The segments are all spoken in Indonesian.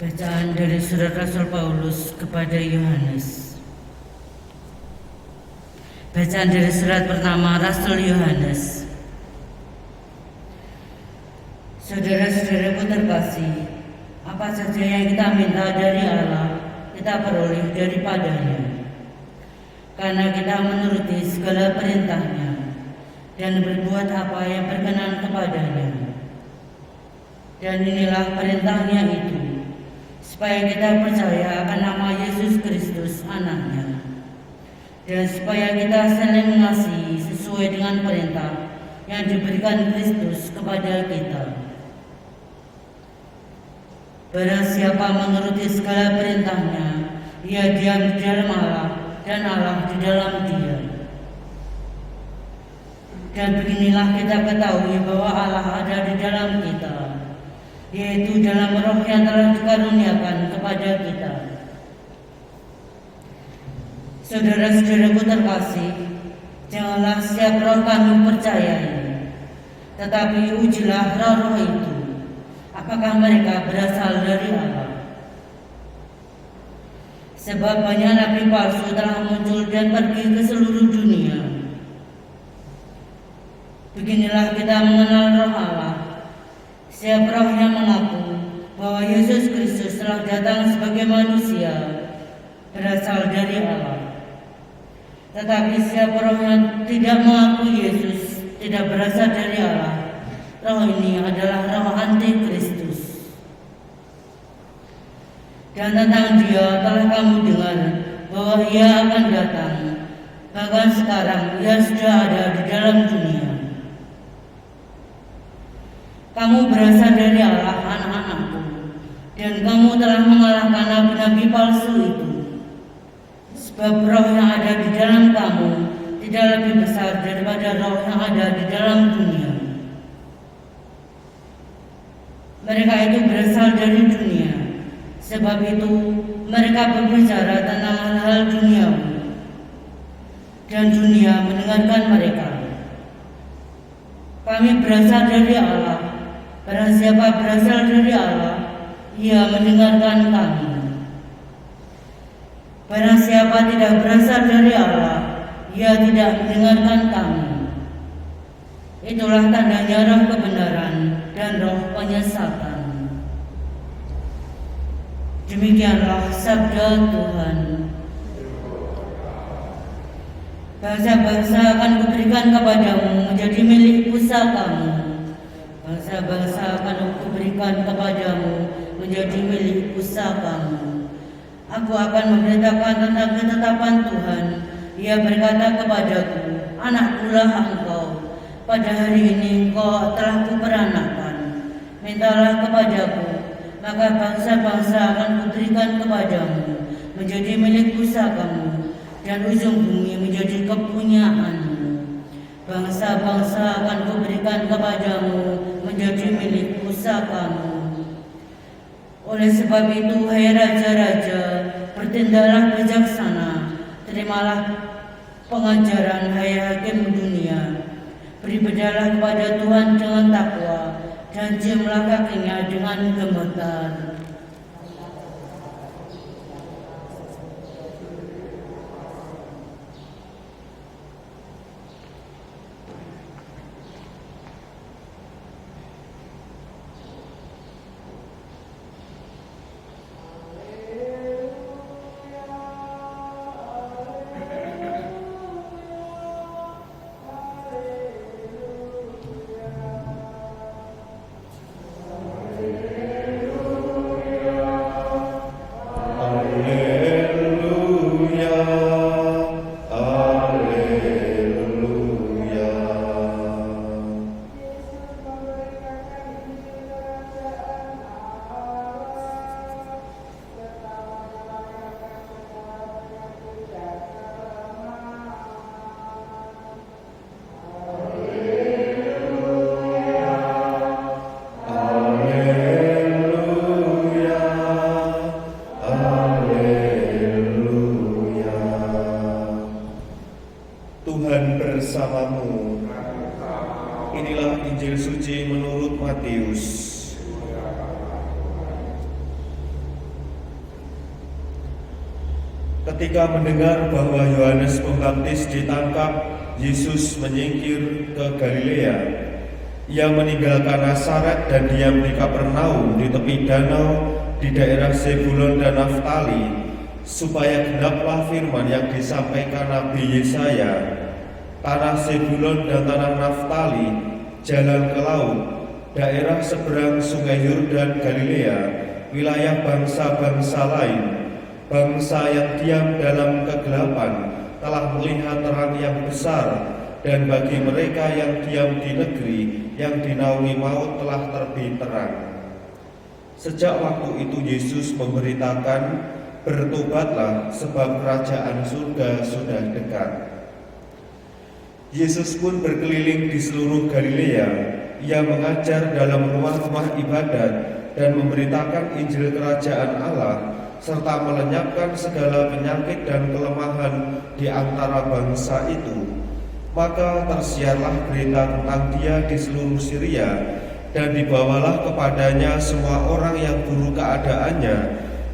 Bacaan dari surat Rasul Paulus kepada Yohanes. Bacaan dari surat pertama Rasul Yohanes. Saudara-saudaraku terkasih, apa saja yang kita minta dari Allah, kita peroleh daripadanya, karena kita menuruti segala perintahnya dan berbuat apa yang berkenan kepadanya. Dan inilah perintahnya itu, supaya kita percaya akan nama Yesus Kristus anaknya, dan supaya kita saling mengasihi sesuai dengan perintah yang diberikan Kristus kepada kita. Barang siapa menuruti segala perintahnya, ia diam di dalam Allah dan Allah di dalam dia. Dan beginilah kita ketahui bahwa Allah ada di dalam kita, yaitu dalam Roh yang telah dikaruniakan kepada kita. Saudara-saudaraku terkasih, janganlah setiap roh kamu percayai, tetapi ujilah roh-roh itu, apakah mereka berasal dari Allah. Sebab banyak nabi palsu telah muncul dan pergi ke seluruh dunia. Beginilah kita mengenal roh Allah. Setiap roh yang mengaku bahwa Yesus Kristus telah datang sebagai manusia berasal dari Allah. Tetapi setiap roh yang tidak mengaku Yesus tidak berasal dari Allah. Roh ini adalah roh antikristus. Dan tentang dia telah kamu dengar bahwa ia akan datang. Bahkan sekarang ia sudah ada di dalam dunia. Kamu berasal dari Allah, anak-anakku, dan kamu telah mengalahkan nabi-nabi palsu itu. Sebab roh yang ada di dalam kamu tidak lebih besar daripada roh yang ada di dalam dunia. Mereka itu berasal dari dunia, sebab itu mereka berbicara tentang hal-hal duniawi, dan dunia mendengarkan mereka. Kami berasal dari Allah. Barang siapa berasal dari Allah, ia mendengarkan kami. Barang siapa tidak berasal dari Allah, ia tidak mendengarkan kami. Itulah tandanya roh kebenaran dan roh penyesatan. Demikianlah sabda Tuhan. Bangsa-bangsa akan kuberikan kepadamu menjadi milik pusakamu. Bangsa-bangsa akan kuberikan kepadamu menjadi milik pusakamu. Aku akan memberitakan tentang ketetapan Tuhan. Ia berkata kepadaku, anakkulah engkau. Pada hari ini engkau telah kuperanakkan. Mintalah kepadaku, maka bangsa-bangsa akan kuberikan kepadamu menjadi milik pusakamu, dan ujung bumi menjadi kepunyaanmu. Bangsa-bangsa akan kuberikan kepadamu menjadi milik pusakamu. Oleh sebab itu, hai raja-raja, bertindaklah bijaksana, terimalah pengajaran hai hakim dunia. Beribadahlah kepada Tuhan dengan takwa, dan ciumlah kakinya dengan gemetar. bersamamu. Inilah Injil suci menurut Matius. Ketika mendengar bahwa Yohanes Pembaptis ditangkap, Yesus menyingkir ke Galilea. Ia meninggalkan Nazaret dan diam di Kapernaum di tepi danau di daerah Zebulon dan Naftali, supaya genaplah firman yang disampaikan Nabi Yesaya. Tanah Zebulon dan tanah Naftali, jalan ke laut, daerah seberang sungai Yordan Galilea, wilayah bangsa-bangsa lain. Bangsa yang diam dalam kegelapan telah melihat terang yang besar, dan bagi mereka yang diam di negeri yang dinaungi maut telah terbit terang. Sejak waktu itu Yesus memberitakan, bertobatlah sebab kerajaan surga sudah dekat. Yesus pun berkeliling di seluruh Galilea. Ia mengajar dalam rumah-rumah ibadat dan memberitakan Injil kerajaan Allah, serta melenyapkan segala penyakit dan kelemahan di antara bangsa itu. Maka tersiarlah berita tentang dia di seluruh Syria, dan dibawalah kepadanya semua orang yang buruk keadaannya,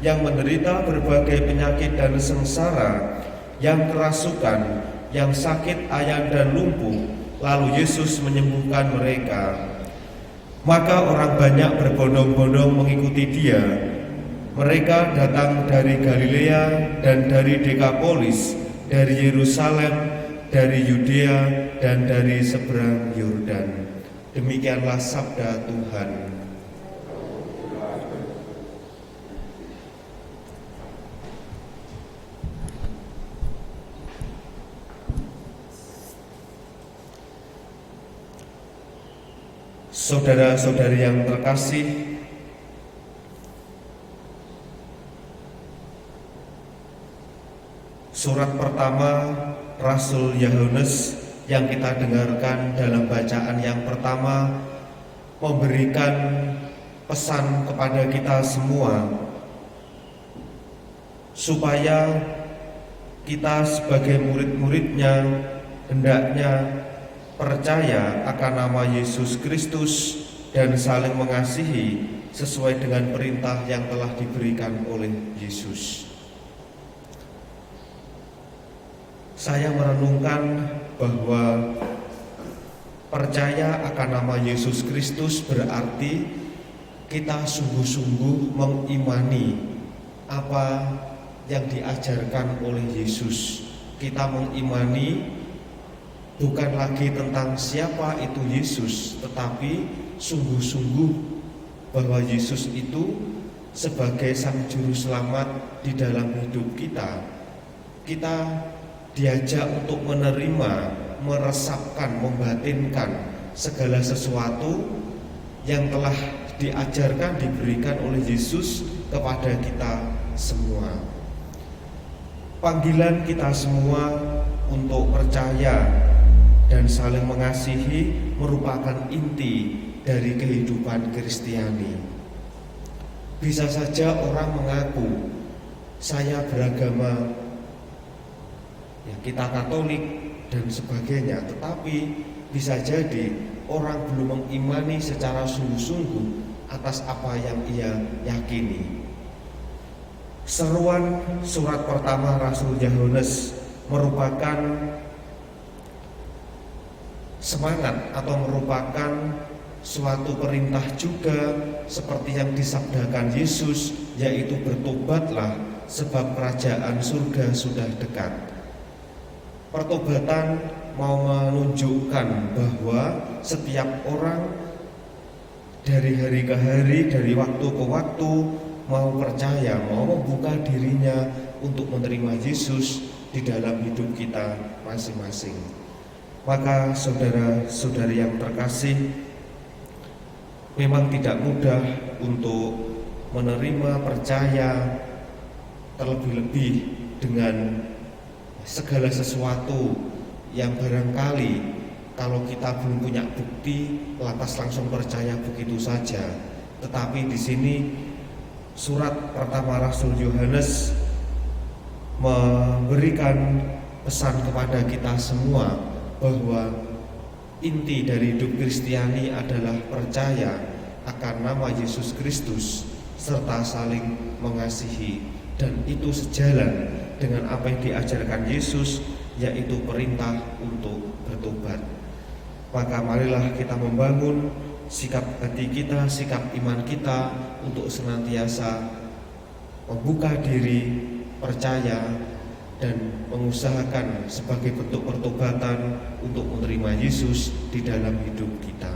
yang menderita berbagai penyakit dan sengsara, yang kerasukan, yang sakit ayan dan lumpuh, lalu Yesus menyembuhkan mereka. Maka orang banyak berbondong-bondong mengikuti dia. Mereka datang dari Galilea dan dari Dekapolis, dari Yerusalem, dari Yudea, dan dari seberang Yordan. Demikianlah sabda Tuhan. Saudara-saudari yang terkasih, surat pertama Rasul Yohanes yang kita dengarkan dalam bacaan yang pertama memberikan pesan kepada kita semua supaya kita sebagai murid-muridnya hendaknya percaya akan nama Yesus Kristus dan saling mengasihi sesuai dengan perintah yang telah diberikan oleh Yesus. Saya merenungkan bahwa percaya akan nama Yesus Kristus berarti kita sungguh-sungguh mengimani apa yang diajarkan oleh Yesus. Kita mengimani bukan lagi tentang siapa itu Yesus, tetapi sungguh-sungguh bahwa Yesus itu sebagai Sang Juru Selamat di dalam hidup kita. Kita diajak untuk menerima, meresapkan, membatinkan segala sesuatu yang telah diajarkan, diberikan oleh Yesus kepada kita semua. Panggilan kita semua untuk percaya dan saling mengasihi merupakan inti dari kehidupan Kristiani. Bisa saja orang mengaku saya beragama, ya kita Katolik dan sebagainya, tetapi bisa jadi orang belum mengimani secara sungguh-sungguh atas apa yang ia yakini. Seruan surat pertama Rasul Yohanes merupakan semangat atau merupakan suatu perintah juga seperti yang disabdakan Yesus, yaitu bertobatlah sebab kerajaan surga sudah dekat. Pertobatan mau menunjukkan bahwa setiap orang dari hari ke hari, dari waktu ke waktu mau percaya, mau membuka dirinya untuk menerima Yesus di dalam hidup kita masing-masing. Maka saudara-saudari yang terkasih, memang tidak mudah untuk menerima, percaya, terlebih-lebih dengan segala sesuatu yang barangkali kalau kita belum punya bukti lantas langsung percaya begitu saja. Tetapi di sini surat pertama Rasul Yohanes memberikan pesan kepada kita semua bahwa inti dari hidup Kristiani adalah percaya akan nama Yesus Kristus serta saling mengasihi, dan itu sejalan dengan apa yang diajarkan Yesus, yaitu perintah untuk bertobat. Maka marilah kita membangun sikap hati kita, sikap iman kita untuk senantiasa membuka diri, percaya, dan mengusahakan sebagai bentuk pertobatan untuk menerima Yesus di dalam hidup kita.